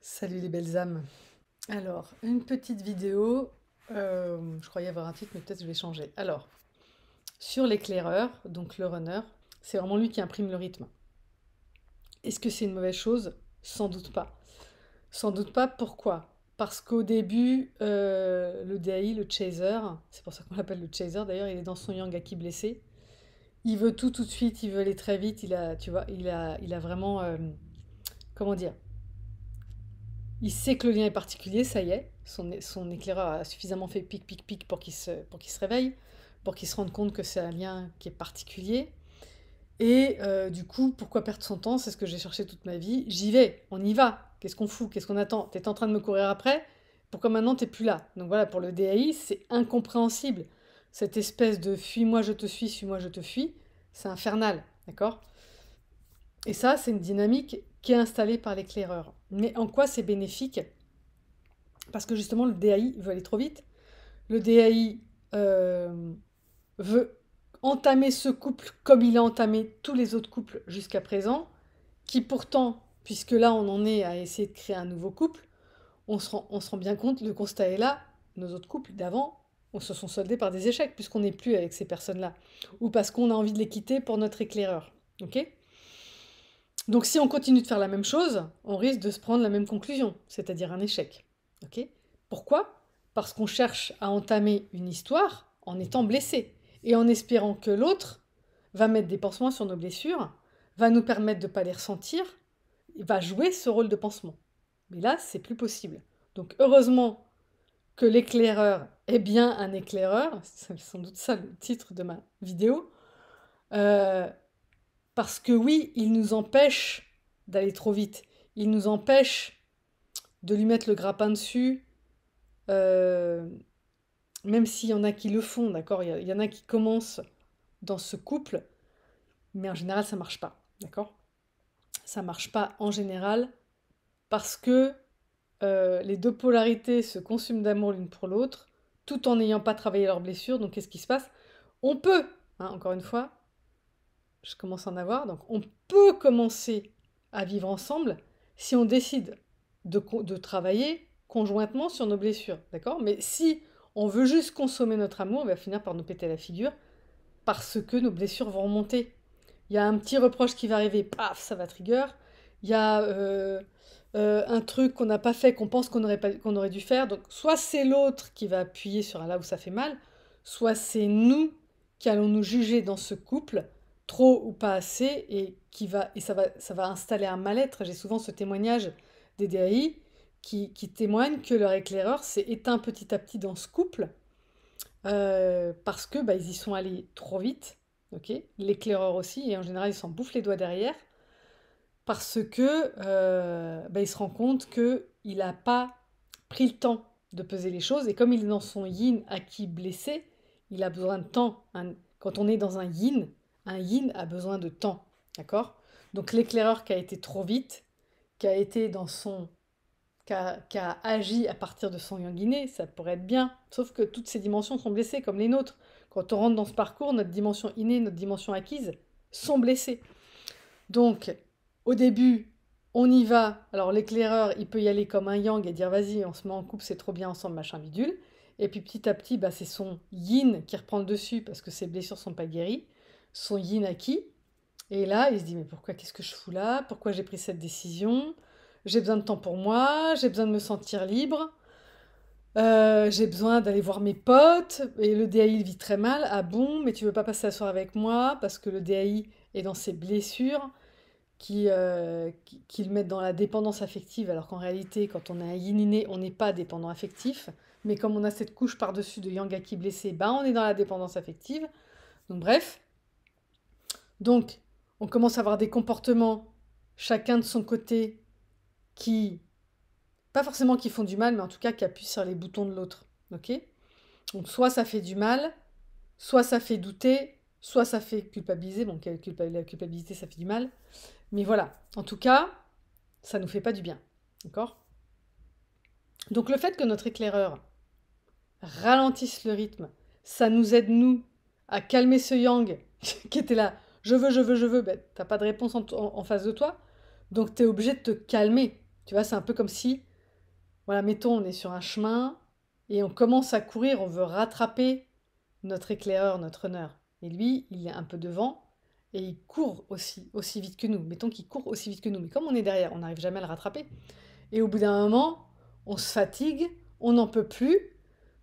Salut les belles âmes. Alors, une petite vidéo. Je croyais avoir un titre, mais peut-être je vais changer. Alors, sur l'éclaireur, donc le runner, c'est vraiment lui qui imprime le rythme. Est-ce que c'est une mauvaise chose? Sans doute pas. Sans doute pas. Pourquoi? Parce qu'au début, le DAI, le chaser, c'est pour ça qu'on l'appelle le chaser d'ailleurs, il est dans son yang acquis blessé. Il veut tout de suite, il veut aller très vite. Tu vois, il a vraiment, comment dire? Il sait que le lien est particulier, ça y est. Son éclaireur a suffisamment fait pic, pic, pic pour qu'il se réveille, pour qu'il se rende compte que c'est un lien qui est particulier. Et du coup, pourquoi perdre son temps? C'est ce que j'ai cherché toute ma vie. J'y vais, on y va. Qu'est-ce qu'on fout? Qu'est-ce qu'on attend? T'es en train de me courir après? Pourquoi maintenant t'es plus là? Donc voilà, pour le DAI, c'est incompréhensible. Cette espèce de fuis-moi, je te suis-moi, je te fuis, c'est infernal, d'accord? Et ça, c'est une dynamique qui est installée par l'éclaireur. Mais en quoi c'est bénéfique? Parce que justement, le DAI veut aller trop vite. Le DAI euh, veut entamer ce couple comme il a entamé tous les autres couples jusqu'à présent, qui pourtant, puisque là on en est à essayer de créer un nouveau couple, on se rend bien compte, le constat est là, nos autres couples d'avant, on se sont soldés par des échecs, puisqu'on n'est plus avec ces personnes-là. Ou parce qu'on a envie de les quitter pour notre éclaireur. Ok? Donc si on continue de faire la même chose, on risque de se prendre la même conclusion, c'est-à-dire un échec. Ok? Pourquoi? Parce qu'on cherche à entamer une histoire en étant blessé et en espérant que l'autre va mettre des pansements sur nos blessures, va nous permettre de ne pas les ressentir, va jouer ce rôle de pansement. Mais là, c'est plus possible. Donc heureusement que l'éclaireur est bien un éclaireur, c'est sans doute ça le titre de ma vidéo, euh, parce que oui, il nous empêche d'aller trop vite. Il nous empêche de lui mettre le grappin dessus, euh, même s'il y en a qui le font, d'accord? Il y en a qui commencent dans ce couple, mais en général, ça marche pas, d'accord? Ça marche pas en général parce que les deux polarités se consument d'amour l'une pour l'autre, tout en n'ayant pas travaillé leurs blessures. Donc, qu'est-ce qui se passe? On peut, hein, encore une fois, je commence à en avoir, donc on peut commencer à vivre ensemble si on décide de travailler conjointement sur nos blessures, d'accord? Mais si on veut juste consommer notre amour, on va finir par nous péter la figure parce que nos blessures vont remonter. Il y a un petit reproche qui va arriver, paf, ça va trigger. Il y a un truc qu'on n'a pas fait, qu'on pense qu'on aurait dû faire. Donc, soit c'est l'autre qui va appuyer sur là où ça fait mal, soit c'est nous qui allons nous juger dans ce couple, trop ou pas assez, et ça va installer un mal-être. J'ai souvent ce témoignage des DAI qui témoignent que leur éclaireur s'est éteint petit à petit dans ce couple parce que bah, ils y sont allés trop vite, ok? L'éclaireur aussi, et en général ils s'en bouffent les doigts derrière, parce que bah, il se rend compte que il n'a pas pris le temps de peser les choses, et comme il est dans son yin acquis blessé, il a besoin de temps. Quand on est dans un yin a besoin de temps, d'accord? Donc l'éclaireur qui a été trop vite, qui a été dans son qui a agi à partir de son yang, ça pourrait être bien. Sauf que toutes ces dimensions sont blessées, comme les nôtres. Quand on rentre dans ce parcours, notre dimension innée, notre dimension acquise sont blessées. Donc, au début, on y va. Alors, l'éclaireur, il peut y aller comme un yang et dire vas-y, on se met en couple, c'est trop bien ensemble, machin bidule. Et puis petit à petit, bah, c'est son yin qui reprend le dessus parce que ses blessures sont pas guéries, son yin acquis. Et là, il se dit, mais pourquoi, qu'est-ce que je fous là? Pourquoi j'ai pris cette décision? J'ai besoin de temps pour moi, j'ai besoin de me sentir libre, j'ai besoin d'aller voir mes potes, et le DAI il vit très mal. Ah bon, mais tu veux pas passer la soirée avec moi? Parce que le DAI est dans ses blessures qui le mettent dans la dépendance affective, alors qu'en réalité, quand on est un yin inné, on n'est pas dépendant affectif. Mais comme on a cette couche par-dessus de Yangaki blessé, bah on est dans la dépendance affective. Donc bref, donc, on commence à avoir des comportements, chacun de son côté, qui, pas forcément qui font du mal, mais en tout cas qui appuient sur les boutons de l'autre. Ok? Donc, soit ça fait du mal, soit ça fait douter, soit ça fait culpabiliser. Bon, la culpabilité, ça fait du mal. Mais voilà. En tout cas, ça nous fait pas du bien. D'accord? Donc, le fait que notre éclaireur ralentisse le rythme, ça nous aide, nous, à calmer ce yang qui était là. Je veux, ben, t'as pas de réponse en face de toi, donc tu es obligé de te calmer. Tu vois, c'est un peu comme si, voilà, mettons, on est sur un chemin et on commence à courir, on veut rattraper notre éclaireur, notre runner. Et lui, il est un peu devant et il court aussi vite que nous. Mettons qu'il court aussi vite que nous. Mais comme on est derrière, on n'arrive jamais à le rattraper. Et au bout d'un moment, on se fatigue, on n'en peut plus.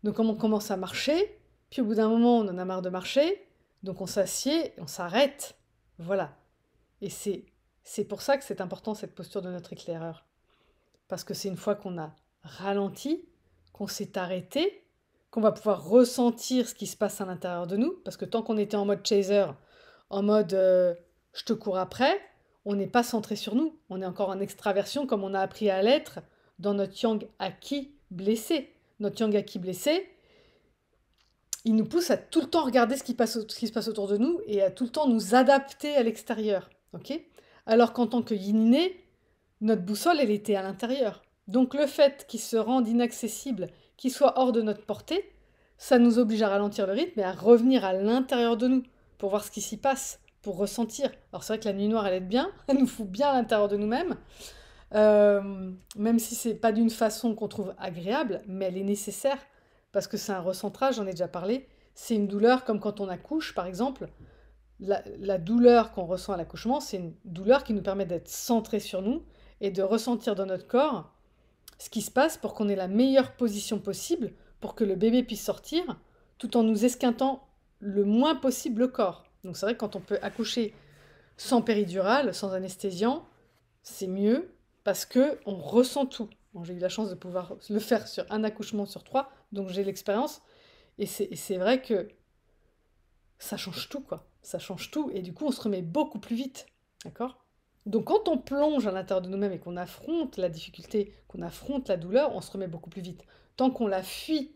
Donc on commence à marcher. Puis au bout d'un moment, on en a marre de marcher. Donc on s'assied, on s'arrête. Voilà. Et c'est pour ça que c'est important cette posture de notre éclaireur. Parce que c'est une fois qu'on a ralenti, qu'on s'est arrêté, qu'on va pouvoir ressentir ce qui se passe à l'intérieur de nous. Parce que tant qu'on était en mode chaser, en mode je te cours après, on n'est pas centré sur nous. On est encore en extraversion comme on a appris à l'être dans notre yang acquis blessé. Notre yang acquis blessé, il nous pousse à tout le temps regarder ce qui se passe autour de nous et à tout le temps nous adapter à l'extérieur. Ok? Alors qu'en tant que yin-né, notre boussole, elle était à l'intérieur. Donc le fait qu'il se rende inaccessible, qu'il soit hors de notre portée, ça nous oblige à ralentir le rythme et à revenir à l'intérieur de nous pour voir ce qui s'y passe, pour ressentir. Alors c'est vrai que la nuit noire, elle aide bien, elle nous fout bien à l'intérieur de nous-mêmes, même si c'est pas d'une façon qu'on trouve agréable, mais elle est nécessaire parce que c'est un recentrage, j'en ai déjà parlé. C'est une douleur comme quand on accouche, par exemple. La douleur qu'on ressent à l'accouchement, c'est une douleur qui nous permet d'être centré sur nous et de ressentir dans notre corps ce qui se passe pour qu'on ait la meilleure position possible pour que le bébé puisse sortir tout en nous esquintant le moins possible le corps. Donc c'est vrai que quand on peut accoucher sans péridurale, sans anesthésiant, c'est mieux parce que on ressent tout. Bon, j'ai eu la chance de pouvoir le faire sur un accouchement sur 3, donc j'ai l'expérience. Et c'est vrai que ça change tout, quoi. Ça change tout, et du coup, on se remet beaucoup plus vite. D'accord? Donc, quand on plonge à l'intérieur de nous-mêmes et qu'on affronte la difficulté, qu'on affronte la douleur, on se remet beaucoup plus vite. Tant qu'on la fuit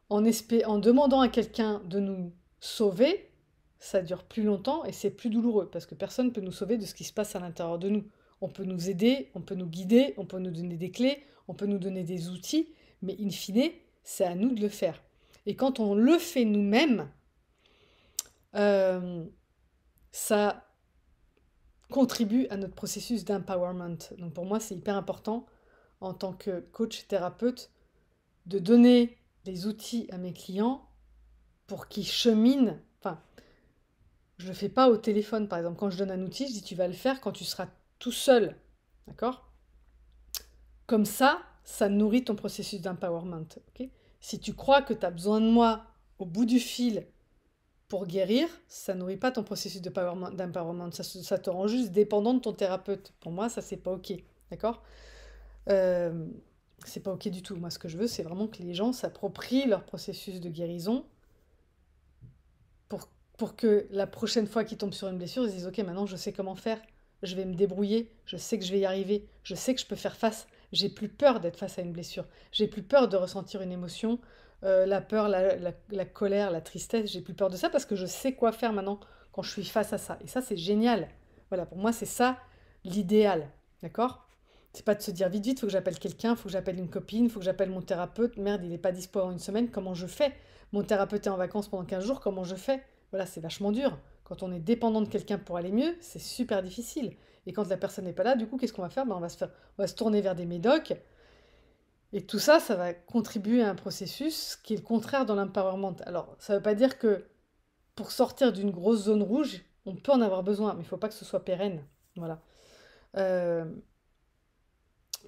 en demandant à quelqu'un de nous sauver, ça dure plus longtemps et c'est plus douloureux parce que personne ne peut nous sauver de ce qui se passe à l'intérieur de nous. On peut nous aider, on peut nous guider, on peut nous donner des clés, on peut nous donner des outils, mais in fine, c'est à nous de le faire. Et quand on le fait nous-mêmes, euh, ça contribue à notre processus d'empowerment. Donc pour moi, c'est hyper important en tant que coach thérapeute de donner des outils à mes clients pour qu'ils cheminent. Enfin, je ne le fais pas au téléphone, par exemple. Quand je donne un outil, je dis tu vas le faire quand tu seras tout seul. D'accord? Comme ça nourrit ton processus d'empowerment. Okay? Si tu crois que tu as besoin de moi au bout du fil pour guérir, ça nourrit pas ton processus d'empowerment. Ça te rend juste dépendant de ton thérapeute. Pour moi, ça, c'est pas OK. D'accord? euh, c'est pas OK du tout. Moi, ce que je veux, c'est vraiment que les gens s'approprient leur processus de guérison pour, pour que la prochaine fois qu'ils tombent sur une blessure, ils se disent OK, maintenant je sais comment faire, je vais me débrouiller, je sais que je vais y arriver, je sais que je peux faire face, j'ai plus peur d'être face à une blessure, j'ai plus peur de ressentir une émotion, la peur, la colère, la tristesse, j'ai plus peur de ça parce que je sais quoi faire maintenant quand je suis face à ça. Et ça, c'est génial. Voilà, pour moi, c'est ça l'idéal. D'accord? C'est pas de se dire vite, vite, faut que j'appelle quelqu'un, faut que j'appelle une copine, faut que j'appelle mon thérapeute. Merde, il n'est pas dispo en une semaine, comment je fais? Mon thérapeute est en vacances pendant 15 jours, comment je fais? Voilà, c'est vachement dur. Quand on est dépendant de quelqu'un pour aller mieux, c'est super difficile. Et quand la personne n'est pas là, du coup, qu'est-ce qu'on va faire? Ben, on va se tourner vers des médocs. Et tout ça, ça va contribuer à un processus qui est le contraire de l'empowerment. Alors, ça ne veut pas dire que pour sortir d'une grosse zone rouge, on peut en avoir besoin, mais il ne faut pas que ce soit pérenne. Voilà. Euh,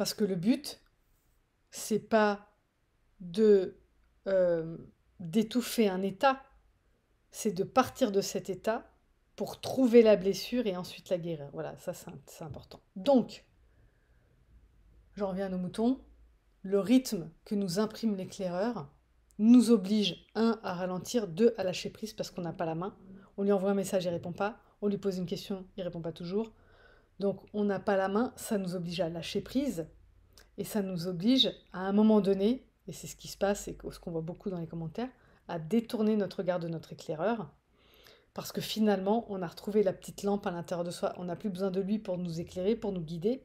parce que le but, c'est pas de euh, d'étouffer un état, c'est de partir de cet état pour trouver la blessure et ensuite la guérir. Voilà, ça c'est important. Donc, j'en reviens à nos moutons. Le rythme que nous imprime l'éclaireur nous oblige, un, à ralentir, deux, à lâcher prise parce qu'on n'a pas la main. On lui envoie un message, il répond pas. On lui pose une question, il répond pas toujours. Donc, on n'a pas la main, ça nous oblige à lâcher prise et ça nous oblige, à un moment donné, et c'est ce qui se passe et ce qu'on voit beaucoup dans les commentaires, à détourner notre regard de notre éclaireur parce que finalement, on a retrouvé la petite lampe à l'intérieur de soi. On n'a plus besoin de lui pour nous éclairer, pour nous guider.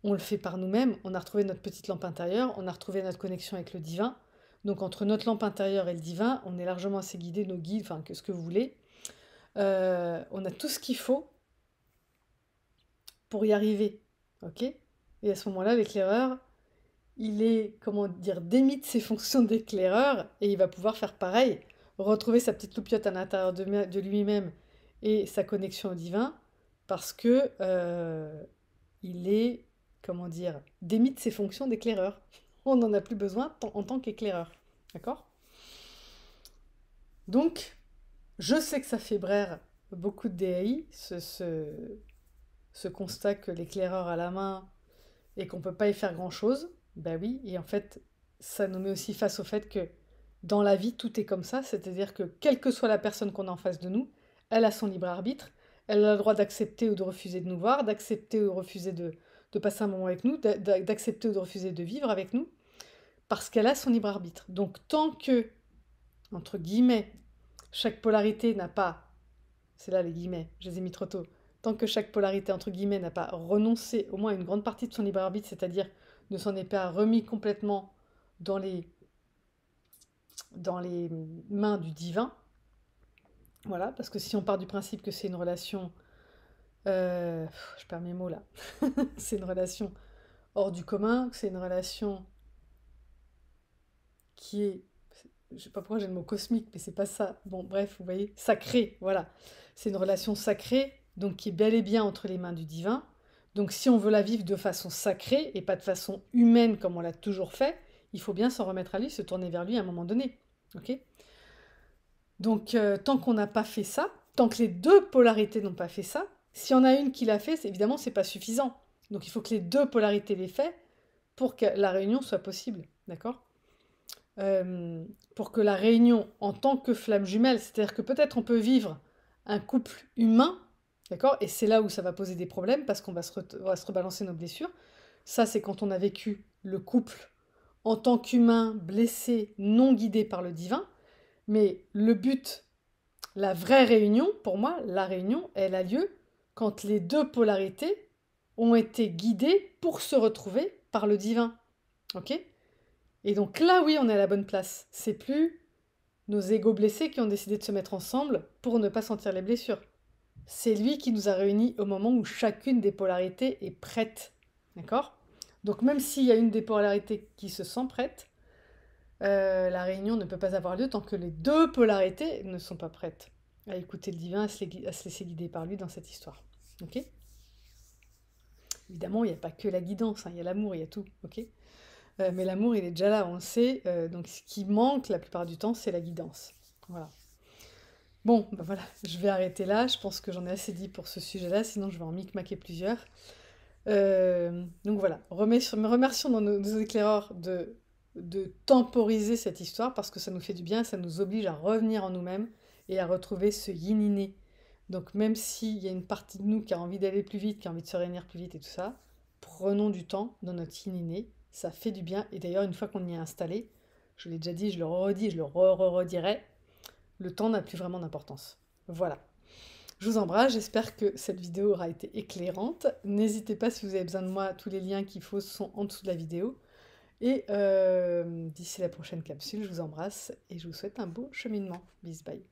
On le fait par nous-mêmes. On a retrouvé notre petite lampe intérieure. On a retrouvé notre connexion avec le divin. Donc entre notre lampe intérieure et le divin, on est largement assez guidé, nos guides, enfin que ce que vous voulez. On a tout ce qu'il faut pour y arriver. Ok? Et à ce moment-là, l'éclaireur, il est, comment dire, démis de ses fonctions d'éclaireur et il va pouvoir faire pareil, retrouver sa petite loupiote à l'intérieur de lui-même et sa connexion au divin, parce que il est, comment dire, démis de ses fonctions d'éclaireur. On n'en a plus besoin en tant qu'éclaireur. D'accord? Donc, je sais que ça fait braire beaucoup de DAI, ce constat que l'éclaireur a la main et qu'on ne peut pas y faire grand-chose. Ben oui, et en fait, ça nous met aussi face au fait que dans la vie, tout est comme ça, c'est-à-dire que quelle que soit la personne qu'on a en face de nous, elle a son libre arbitre, elle a le droit d'accepter ou de refuser de nous voir, d'accepter ou de refuser de passer un moment avec nous, d'accepter ou de refuser de vivre avec nous, parce qu'elle a son libre arbitre. Donc tant que, entre guillemets, chaque polarité n'a pas, c'est là les guillemets, je les ai mis trop tôt, tant que chaque polarité, entre guillemets, n'a pas renoncé au moins à une grande partie de son libre arbitre, c'est-à-dire ne s'en est pas remis complètement dans les, dans les mains du divin, voilà, parce que si on part du principe que c'est une relation, je perds mes mots là, c'est une relation hors du commun, c'est une relation qui est, je sais pas pourquoi j'ai le mot cosmique, mais c'est pas ça. Bon, bref, vous voyez, sacrée, voilà. C'est une relation sacrée, donc qui est bel et bien entre les mains du divin. Donc si on veut la vivre de façon sacrée et pas de façon humaine comme on l'a toujours fait, il faut bien s'en remettre à lui, se tourner vers lui à un moment donné. Ok? Donc tant qu'on n'a pas fait ça, tant que les deux polarités n'ont pas fait ça, s'il y en a une qui l'a fait, évidemment, c'est pas suffisant. Donc il faut que les deux polarités l'aient fait pour que la réunion soit possible. D'accord? Pour que la réunion en tant que flamme jumelle, c'est-à-dire que peut-être on peut vivre un couple humain, d'accord? Et c'est là où ça va poser des problèmes parce qu'on va on va se rebalancer nos blessures. Ça, c'est quand on a vécu le couple en tant qu'humain blessé, non guidé par le divin. Mais le but, la vraie réunion, pour moi, la réunion, elle a lieu quand les deux polarités ont été guidées pour se retrouver par le divin. Ok? Et donc là, oui, on est à la bonne place. C'est plus nos égos blessés qui ont décidé de se mettre ensemble pour ne pas sentir les blessures. C'est lui qui nous a réunis au moment où chacune des polarités est prête. D'accord? Donc même s'il y a une des polarités qui se sent prête, la réunion ne peut pas avoir lieu tant que les deux polarités ne sont pas prêtes à écouter le divin, à se laisser guider par lui dans cette histoire. Ok? Évidemment, il n'y a pas que la guidance, hein, il y a l'amour, il y a tout. Ok? Mais l'amour, il est déjà là, on le sait. Donc ce qui manque la plupart du temps, c'est la guidance. Voilà. Bon, ben voilà, je vais arrêter là. Je pense que j'en ai assez dit pour ce sujet-là, sinon je vais en micmaquer plusieurs. Donc voilà, remercions nos éclaireurs de temporiser cette histoire parce que ça nous fait du bien, ça nous oblige à revenir en nous-mêmes et à retrouver ce yin inné. Donc même s'il y a une partie de nous qui a envie d'aller plus vite, qui a envie de se réunir plus vite et tout ça, prenons du temps dans notre yin inné, ça fait du bien. Et d'ailleurs, une fois qu'on y est installé, je l'ai déjà dit, je le redis, je le redirai, le temps n'a plus vraiment d'importance. Voilà. Je vous embrasse, j'espère que cette vidéo aura été éclairante. N'hésitez pas si vous avez besoin de moi, tous les liens qu'il faut sont en dessous de la vidéo. Et d'ici la prochaine capsule, je vous embrasse et je vous souhaite un beau cheminement. Bis bye.